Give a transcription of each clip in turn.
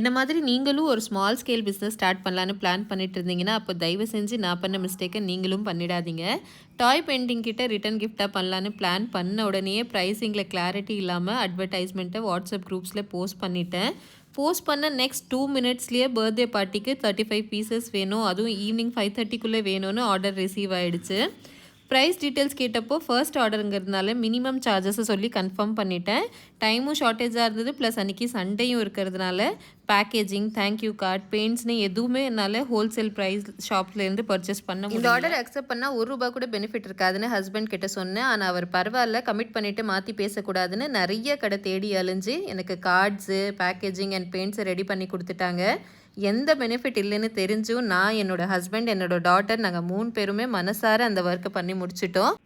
இந்த மாதிரி நீங்களும் ஒரு ஸ்மால் ஸ்கேல் பிஸ்னஸ் ஸ்டார்ட் பண்ணலான்னு பிளான் பண்ணிட்டு இருந்தீங்கன்னா, அப்போ தயவு செஞ்சு நான் பண்ண மிஸ்டேக்கை நீங்களும் பண்ணிடாதீங்க. டாய் பெயிண்டிங் கிட்ட ரிட்டர்ன் கிஃப்ட்டாக பண்ணலான்னு பிளான் பண்ண உடனேயே ப்ரைஸிங்கில் கிளாரிட்டி இல்லாமல் அட்வர்டைஸ்மெண்ட்டை வாட்ஸ்அப் குரூப்ஸில் போஸ்ட் பண்ணிட்டேன். போஸ்ட் பண்ண நெக்ஸ்ட் 2 மினிட்ஸ்லேயே பர்த்டே பார்ட்டிக்கு 35 பீசஸ் வேணும், அதுவும் ஈவினிங் 5:30க்குள்ளே வேணும்னு ஆர்டர் ரிசீவ் ஆகிடுச்சு. ப்ரைஸ் டீட்டெயில்ஸ் கேட்டப்போ ஃபர்ஸ்ட் ஆர்டருங்கிறதுனால மினிமம் சார்ஜஸை சொல்லி கன்ஃபார்ம் பண்ணிட்டேன். டைமும் ஷார்ட்டேஜாக இருந்தது, ப்ளஸ் அன்றைக்கி சண்டேயும் இருக்கிறதுனால பேக்கேஜிங், தேங்க்யூ கார்டு, பெயிண்ட்ஸ்னு எதுவுமே என்னால் ஹோல்சேல் ப்ரைஸ் ஷாப்லேருந்து பர்ச்சேஸ் பண்ண முடியும். இந்த ஆர்டர் அக்செப்ட் பண்ணால் ₹1 கூட பெனிஃபிட் இருக்காதுன்னு ஹஸ்பண்ட் கிட்ட சொன்னேன். ஆனால் அவர் பரவாயில்ல, கமிட் பண்ணிவிட்டு மாற்றி பேசக்கூடாதுன்னு நிறைய கடை தேடி அலைஞ்சு எனக்கு கார்ட்ஸு, பேக்கேஜிங் அண்ட் பெயிண்ட்ஸை ரெடி பண்ணி கொடுத்துட்டாங்க. எந்த பெனிஃபிட் இல்லைன்னு தெரிஞ்சும் நான், என்னோடய ஹஸ்பண்ட், என்னோடய டாட்டர், நாங்கள் 3 பேருமே மனசார அந்த ஒர்க்கை பண்ணி முடிச்சிட்டோம்.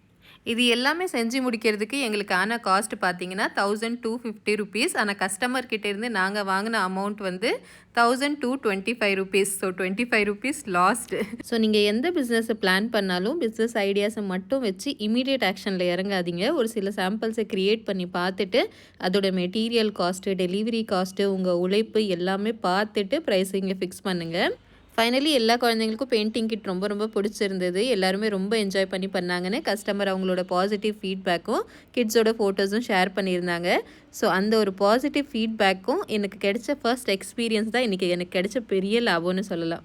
இது எல்லாமே செஞ்சு முடிக்கிறதுக்கு எங்களுக்கு ஆன காஸ்ட் பார்த்தீங்கன்னா ₹1250. ஆனால் கஸ்டமர்கிட்டேருந்து நாங்கள் வாங்கின அமௌண்ட் வந்து ₹1225. So ₹25 last. ஸோ நீங்கள் எந்த பிஸ்னஸை பிளான் பண்ணாலும் பிஸ்னஸ் ஐடியாஸை மட்டும் வச்சு இமீடியட் ஆக்ஷனில் இறங்காதீங்க. ஒரு சில சாம்பிள்ஸை க்ரியேட் பண்ணி பார்த்துட்டு அதோட மெட்டீரியல் காஸ்ட்டு, டெலிவரி காஸ்ட்டு, உங்கள் உழைப்பு எல்லாமே பார்த்துட்டு ப்ரைஸிங்கை ஃபிக்ஸ் பண்ணுங்கள். ஃபைனலி எல்லா குழந்தைங்களுக்கும் பெயிண்டிங் கிட் ரொம்ப ரொம்ப பிடிச்சிருந்தது. எல்லாருமே ரொம்ப என்ஜாய் பண்ணி பண்ணாங்கன்னு கஸ்டமர் அவங்களோட பாசிட்டிவ் ஃபீட்பேக்கும் கிட்ஸோட ஃபோட்டோஸும் ஷேர் பண்ணியிருந்தாங்க. ஸோ அந்த ஒரு பாசிட்டிவ் ஃபீட்பேக்கும் எனக்கு கிடைச்ச ஃபர்ஸ்ட் எக்ஸ்பீரியன்ஸ் தான் இன்றைக்கி எனக்கு கிடைச்ச பெரிய லாபம்னு சொல்லலாம்.